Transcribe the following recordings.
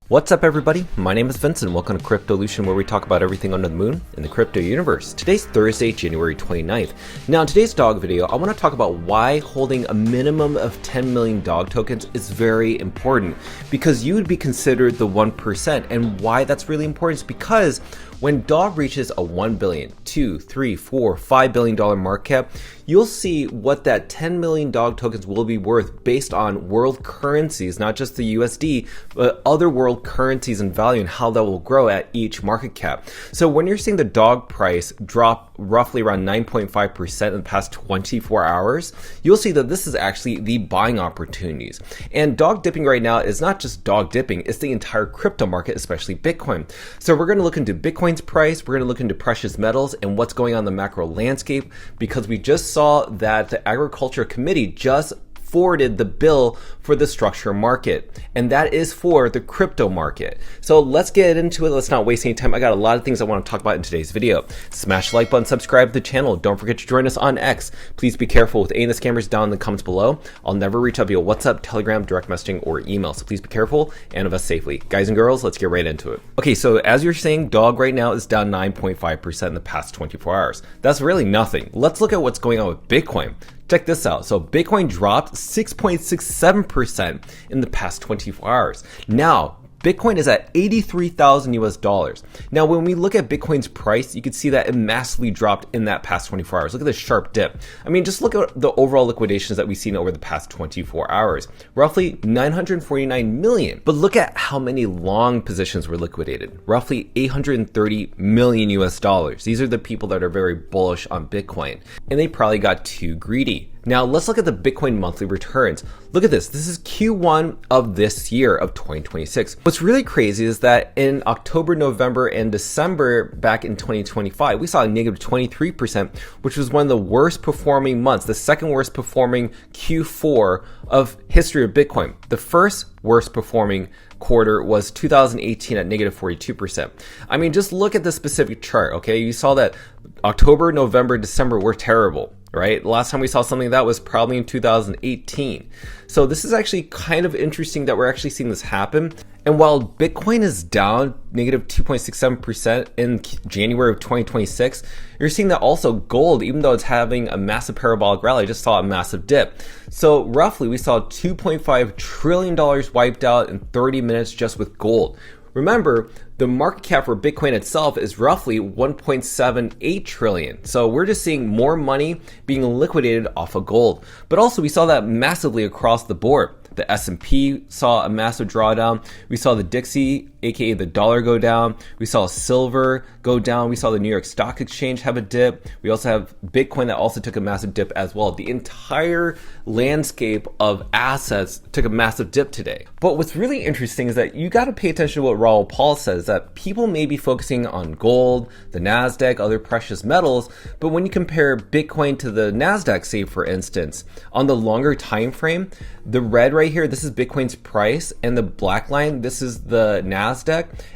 What's up everybody, my name is Vincent. Welcome to Cryptolution, where we talk about everything under the moon in the crypto universe. Today's Thursday, January 29th. Now in today's dog video, I want to talk about why holding a minimum of 10 million dog tokens is very important, because you would be considered the 1%, and why that's really important is because when dog reaches a $1 billion, $2, $3, $4, $5 billion market cap, you'll see what that 10 million dog tokens will be worth based on world currencies, not just the USD, but other world currencies and value, and how that will grow at each market cap. So when you're seeing the dog price drop roughly around 9.5% in the past 24 hours, you'll see that this is actually the buying opportunities. And dog dipping right now is not just dog dipping, it's the entire crypto market, especially Bitcoin. So we're going to look into Bitcoin's price, we're going to look into precious metals and what's going on in the macro landscape, because we just saw that the Agriculture Committee just forwarded the bill for the structure market, and that is for the crypto market. So let's get into it. Let's not waste any time. I got a lot of things I want to talk about in today's video. Smash the like button, subscribe to the channel. Don't forget to join us on X. Please be careful with any of the scammers down in the comments below. I'll never reach out via WhatsApp, Telegram, direct messaging, or email. So please be careful and invest safely. Guys and girls, let's get right into it. Okay, so as you're seeing, dog right now is down 9.5% in the past 24 hours. That's really nothing. Let's look at what's going on with Bitcoin. Check this out. So Bitcoin dropped 6.67% in the past 24 hours. Now, Bitcoin is at 83,000 US dollars. Now, when we look at Bitcoin's price, you can see that it massively dropped in that past 24 hours. Look at this sharp dip. I mean, just look at the overall liquidations that we've seen over the past 24 hours. Roughly 949 million. But look at how many long positions were liquidated. Roughly 830 million US dollars. These are the people that are very bullish on Bitcoin, and they probably got too greedy. Now let's look at the Bitcoin monthly returns. Look at this. This is Q1 of this year of 2026. What's really crazy is that in October, November, and December back in 2025, we saw a negative 23%, which was one of the worst performing months, the second worst performing Q4 of history of Bitcoin. The first worst performing quarter was 2018 at negative 42%. I mean, just look at the specific chart, okay? You saw that October, November, December were terrible, right? The last time we saw something like that was probably in 2018. So this is actually kind of interesting that we're actually seeing this happen. And while Bitcoin is down negative 2.67% in January of 2026, you're seeing that also gold, even though it's having a massive parabolic rally, just saw a massive dip. So roughly we saw $2.5 trillion wiped out in 30 minutes just with gold. Remember, the market cap for Bitcoin itself is roughly 1.78 trillion. So we're just seeing more money being liquidated off of gold. But also we saw that massively across the board. The S&P saw a massive drawdown. We saw the Dixie, aka the dollar, go down. We saw silver go down. We saw the New York Stock Exchange have a dip. We also have Bitcoin that also took a massive dip as well. The entire landscape of assets took a massive dip today. But what's really interesting is that you got to pay attention to what Raoul Pal says, that people may be focusing on gold, the NASDAQ, other precious metals, but when you compare Bitcoin to the NASDAQ, say for instance, on the longer time frame, the red right here, this is Bitcoin's price, and the black line, this is the NASDAQ.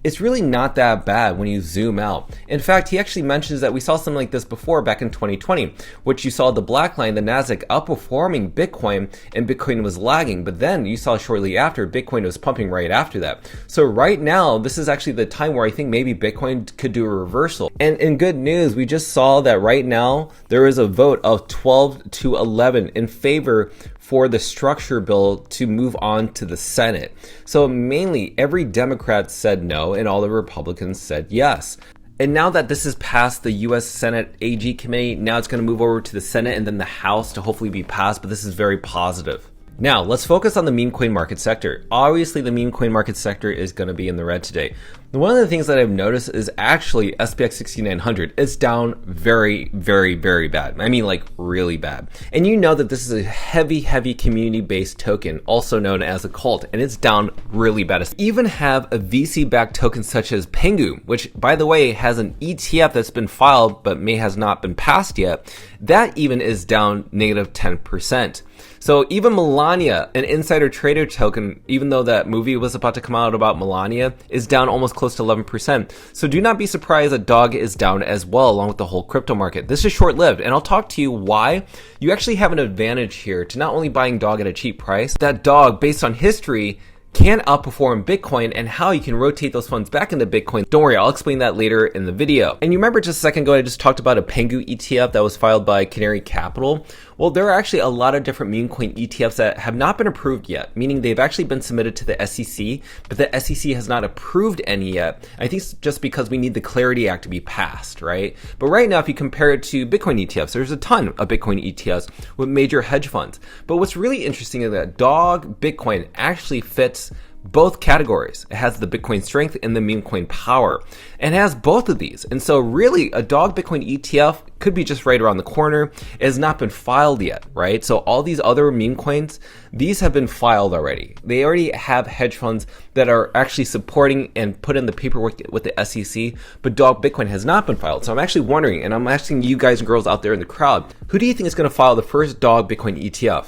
It's really not that bad when you zoom out. In fact, he actually mentions that we saw something like this before back in 2020, which you saw the black line, the NASDAQ outperforming Bitcoin, and Bitcoin was lagging. But then you saw shortly after, Bitcoin was pumping right after that. So right now, this is actually the time where I think maybe Bitcoin could do a reversal. And in good news, we just saw that right now, there is a vote of 12 to 11 in favor for the structure bill to move on to the Senate. So mainly every Democrat said no and all the Republicans said yes. And now that this is past the US Senate AG committee, now it's going to move over to the Senate and then the House to hopefully be passed, but this is very positive. Now, let's focus on the meme coin market sector. Obviously, the meme coin market sector is going to be in the red today. One of the things that I've noticed is actually SPX 6900 is down very, very, very bad. I mean, like really bad. And you know that this is a heavy community-based token, also known as a cult, and it's down really bad. Even have a VC-backed token such as Pengu, which by the way has an ETF that's been filed but has not been passed yet. That even is down negative 10%. So even Melania, an insider trader token, even though that movie was about to come out about Melania, is down almost close to 11%. So do not be surprised that DOG is down as well, along with the whole crypto market. This is short-lived, and I'll talk to you why you actually have an advantage here to not only buying DOG at a cheap price, that DOG, based on history, can outperform Bitcoin and how you can rotate those funds back into Bitcoin. Don't worry, I'll explain that later in the video. And you remember just a second ago, I just talked about a Pengu ETF that was filed by Canary Capital. Well, there are actually a lot of different memecoin ETFs that have not been approved yet, meaning they've actually been submitted to the SEC, but the SEC has not approved any yet. I think it's just because we need the Clarity Act to be passed, right? But right now, if you compare it to Bitcoin ETFs, there's a ton of Bitcoin ETFs with major hedge funds. But what's really interesting is that Dog Bitcoin actually fits both categories. It has the Bitcoin strength and the memecoin power, and it has both of these. And so really a Dog Bitcoin ETF could be just right around the corner. It has not been filed yet, right? So all these other meme coins, these have been filed already. They already have hedge funds that are actually supporting and put in the paperwork with the SEC, but Dog Bitcoin has not been filed. So I'm actually wondering, and I'm asking you guys and girls out there in the crowd, who do you think is going to file the first Dog Bitcoin ETF?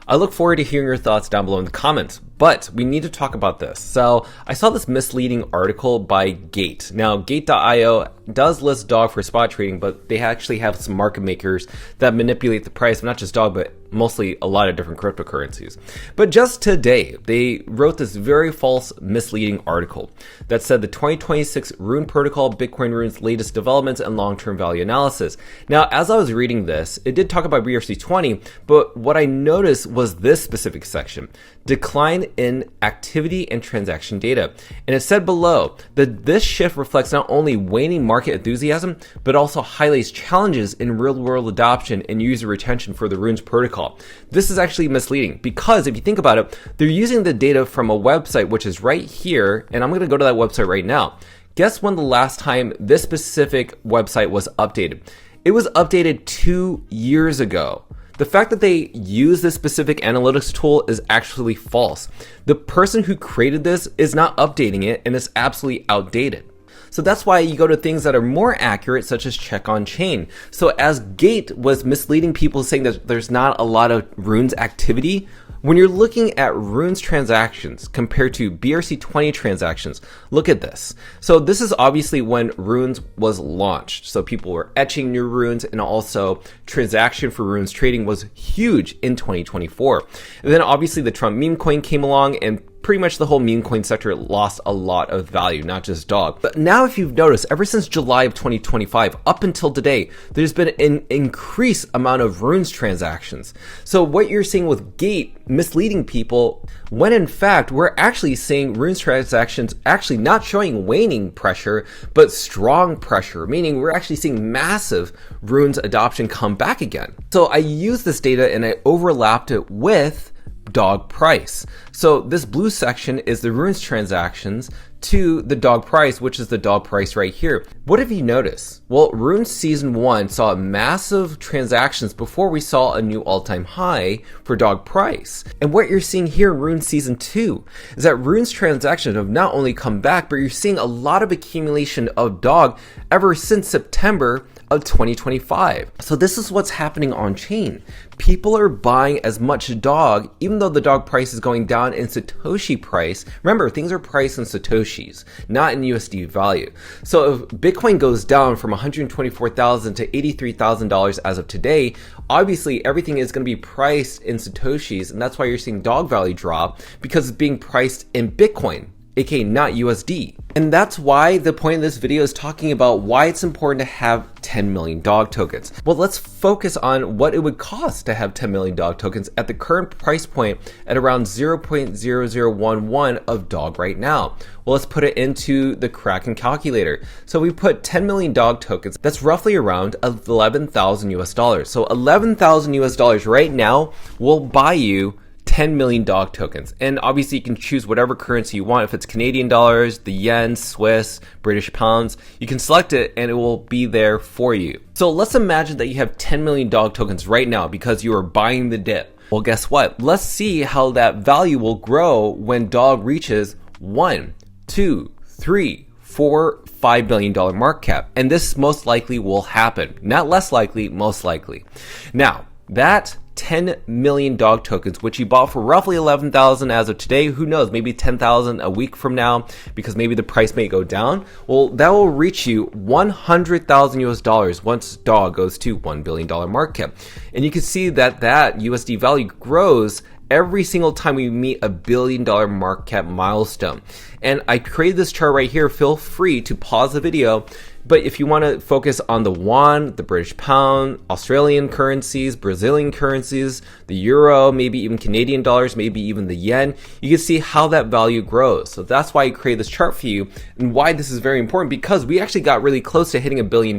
I look forward to hearing your thoughts down below in the comments, but we need to talk about this. So I saw this misleading article by Gate. Now, Gate.io does list Dog for spot trading, but they actually have some market makers that manipulate the price of not just Dog, but mostly a lot of different cryptocurrencies. But just today, they wrote this very false, misleading article that said the 2026 Rune Protocol, Bitcoin Rune's latest developments and long-term value analysis. Now, as I was reading this, it did talk about BRC20, but what I noticed was this specific section: decline in activity and transaction data. And it said below that this shift reflects not only waning market enthusiasm, but also highlights challenges in real-world adoption and user retention for the Runes protocol. This is actually misleading because if you think about it, they're using the data from a website, which is right here, and I'm going to go to that website right now. Guess when the last time this specific website was updated? It was updated 2 years ago. The fact that they use this specific analytics tool is actually false. The person who created this is not updating it, and it's absolutely outdated. So that's why you go to things that are more accurate, such as check on chain. So as Gate was misleading people saying that there's not a lot of Runes activity, when you're looking at Runes transactions compared to BRC20 transactions, look at this. So this is obviously when Runes was launched. So people were etching new Runes, and also transaction for Runes trading was huge in 2024. And then obviously the Trump meme coin came along, and pretty much the whole meme coin sector lost a lot of value, not just Dog. But now if you've noticed, ever since July of 2025 up until today, there's been an increased amount of Runes transactions. So what you're seeing with Gate misleading people, when in fact we're actually seeing Runes transactions actually not showing waning pressure, but strong pressure, meaning we're actually seeing massive Runes adoption come back again. So I used this data and I overlapped it with Dog price. So this blue section is the Runes transactions to the Dog price, which is the Dog price right here. What have you noticed? Well, Runes season 1 saw massive transactions before we saw a new all-time high for Dog price. And what you're seeing here in Runes season 2 is that Runes transactions have not only come back, but you're seeing a lot of accumulation of Dog ever since September of 2025. So this is what's happening on chain. People are buying as much Dog, even though the Dog price is going down in Satoshi price. Remember, things are priced in Satoshis, not in USD value. So if Bitcoin goes down from $124,000 to $83,000 as of today, obviously everything is going to be priced in Satoshis, and that's why you're seeing Dog value drop, because it's being priced in Bitcoin, aka not USD. And that's why the point of this video is talking about why it's important to have 10 million Dog tokens. Well, let's focus on what it would cost to have 10 million Dog tokens at the current price point at around 0.0011 of Dog right now. Well, let's put it into the Kraken calculator. So we put 10 million Dog tokens, that's roughly around 11,000 US dollars. So 11,000 US dollars right now will buy you 10 million Dog tokens. And obviously you can choose whatever currency you want. If it's Canadian dollars, the yen, Swiss, British pounds, you can select it and it will be there for you. So let's imagine that you have 10 million Dog tokens right now because you are buying the dip. Well, guess what? Let's see how that value will grow when Dog reaches 1, 2, 3, 4, $5 billion market cap. And this most likely will happen. Not less likely, most likely. Now, that 10 million Dog tokens, which you bought for roughly 11,000 as of today, who knows, maybe 10,000 a week from now, because maybe the price may go down. Well, that will reach you 100,000 US dollars once Dog goes to $1 billion market cap. And you can see that that USD value grows every single time we meet a $1 billion market cap milestone. And I created this chart right here. Feel free to pause the video. But if you want to focus on the won, the British pound, Australian currencies, Brazilian currencies, the euro, maybe even Canadian dollars, maybe even the yen, you can see how that value grows. So that's why I created this chart for you and why this is very important, because we actually got really close to hitting $1 billion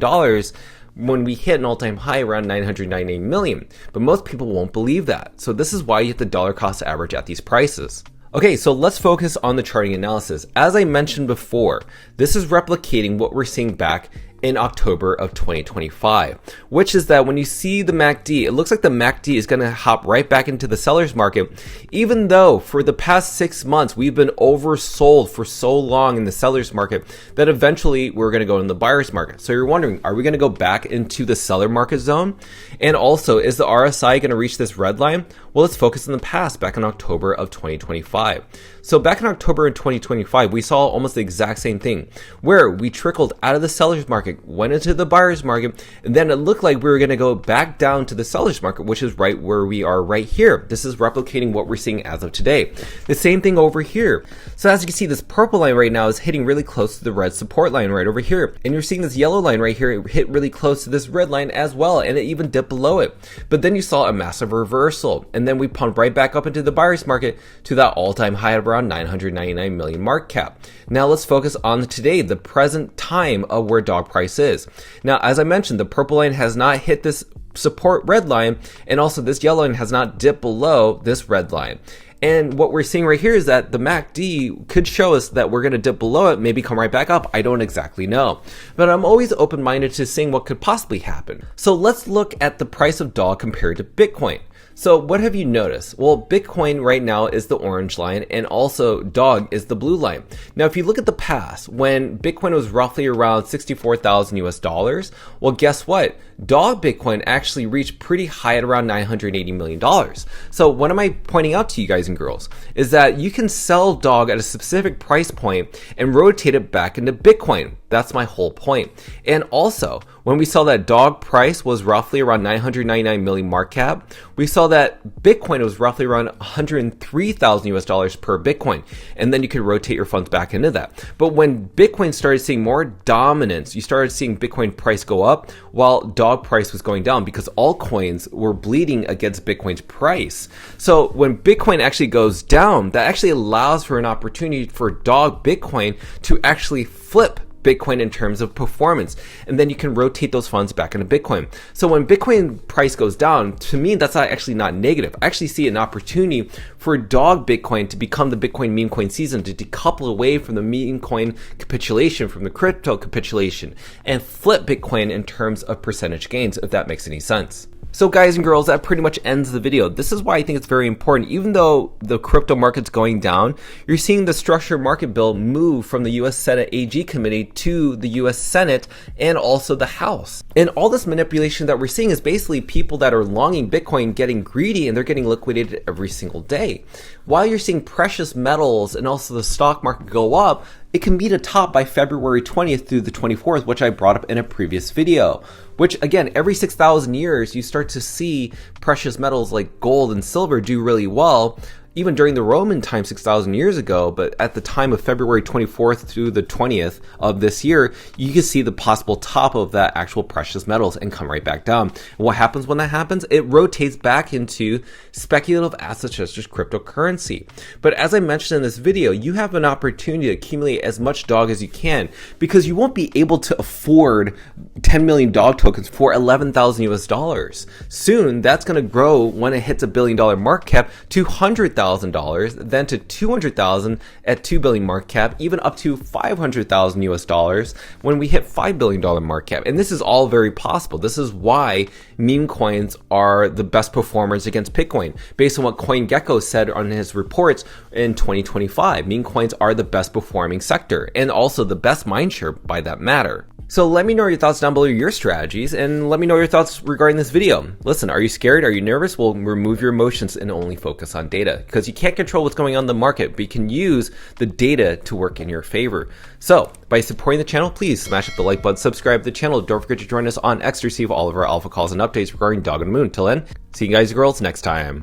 when we hit an all-time high around 998 million. But most people won't believe that. So this is why you hit the dollar cost average at these prices. Okay, so let's focus on the charting analysis. As I mentioned before, this is replicating what we're seeing back in October of 2025, which is that when you see the MACD, it looks like the MACD is going to hop right back into the seller's market, even though for the past 6 months, we've been oversold for so long in the seller's market that eventually we're going to go in the buyer's market. So you're wondering, are we going to go back into the seller market zone? And also, is the RSI going to reach this red line? Well, let's focus in the past, back in October of 2025. So back in October of 2025, we saw almost the exact same thing, where we trickled out of the seller's market, went into the buyer's market, and then it looked like we were going to go back down to the seller's market, which is right where we are right here. This is replicating what we're seeing as of today. The same thing over here. So as you can see, this purple line right now is hitting really close to the red support line right over here. And you're seeing this yellow line right here, it hit really close to this red line as well, and it even dipped below it. But then you saw a massive reversal, and then we pumped right back up into the buyer's market to that all-time high of around 999 million market cap. Now let's focus on today, the present time of where dog price is. Now, as I mentioned, the purple line has not hit this support red line, and also this yellow line has not dipped below this red line. And what we're seeing right here is that the MACD could show us that we're going to dip below it, maybe come right back up. I don't exactly know. But I'm always open-minded to seeing what could possibly happen. So let's look at the price of dog compared to Bitcoin. So what have you noticed? Well, Bitcoin right now is the orange line, and also dog is the blue line. Now, if you look at the past, when Bitcoin was roughly around 64,000 US dollars, well, guess what? Dog Bitcoin actually reached pretty high at around $980 million. So what am I pointing out to you guys and girls is that you can sell dog at a specific price point and rotate it back into Bitcoin. That's my whole point. And also, when we saw that dog price was roughly around 999 million market cap, we saw that Bitcoin was roughly around 103,000 US dollars per Bitcoin. And then you could rotate your funds back into that. But when Bitcoin started seeing more dominance, you started seeing Bitcoin price go up while dog price was going down, because altcoins were bleeding against Bitcoin's price. So when Bitcoin actually goes down, that actually allows for an opportunity for dog Bitcoin to actually flip Bitcoin in terms of performance, and then you can rotate those funds back into Bitcoin. So when Bitcoin price goes down, to me, that's actually not negative. I actually see an opportunity for dog Bitcoin to become the Bitcoin meme coin season, to decouple away from the meme coin capitulation, from the crypto capitulation, and flip Bitcoin in terms of percentage gains, if that makes any sense. So guys and girls, that pretty much ends the video. This is why I think it's very important. Even though the crypto market's going down, you're seeing the structured market bill move from the US Senate AG committee to the US Senate and also the House. And all this manipulation that we're seeing is basically people that are longing Bitcoin getting greedy, and they're getting liquidated every single day. While you're seeing precious metals and also the stock market go up, it can meet a top by February 20th through the 24th, which I brought up in a previous video. Which again, every 6,000 years, you start to see precious metals like gold and silver do really well. Even during the Roman time 6,000 years ago, but at the time of February 24th through the 20th of this year, you can see the possible top of that actual precious metals and come right back down. And what happens when that happens? It rotates back into speculative assets such as cryptocurrency. But as I mentioned in this video, you have an opportunity to accumulate as much dog as you can, because you won't be able to afford 10 million dog tokens for 11,000 US dollars. Soon, that's going to grow when it hits $1 billion market cap to $100,000. Then to 200,000 at 2 billion market cap, even up to 500,000 US dollars when we hit $5 billion market cap. And this is all very possible. This is why meme coins are the best performers against Bitcoin. Based on what CoinGecko said on his reports in 2025, meme coins are the best performing sector and also the best mindshare by that matter. So let me know your thoughts down below, your strategies, and let me know your thoughts regarding this video. Listen, are you scared? Are you nervous? Well, remove your emotions and only focus on data, because you can't control what's going on in the market, but you can use the data to work in your favor. So by supporting the channel, please smash up the like button, subscribe to the channel. Don't forget to join us on X to receive all of our alpha calls and updates regarding Dog and Moon. Till then, see you guys and girls next time.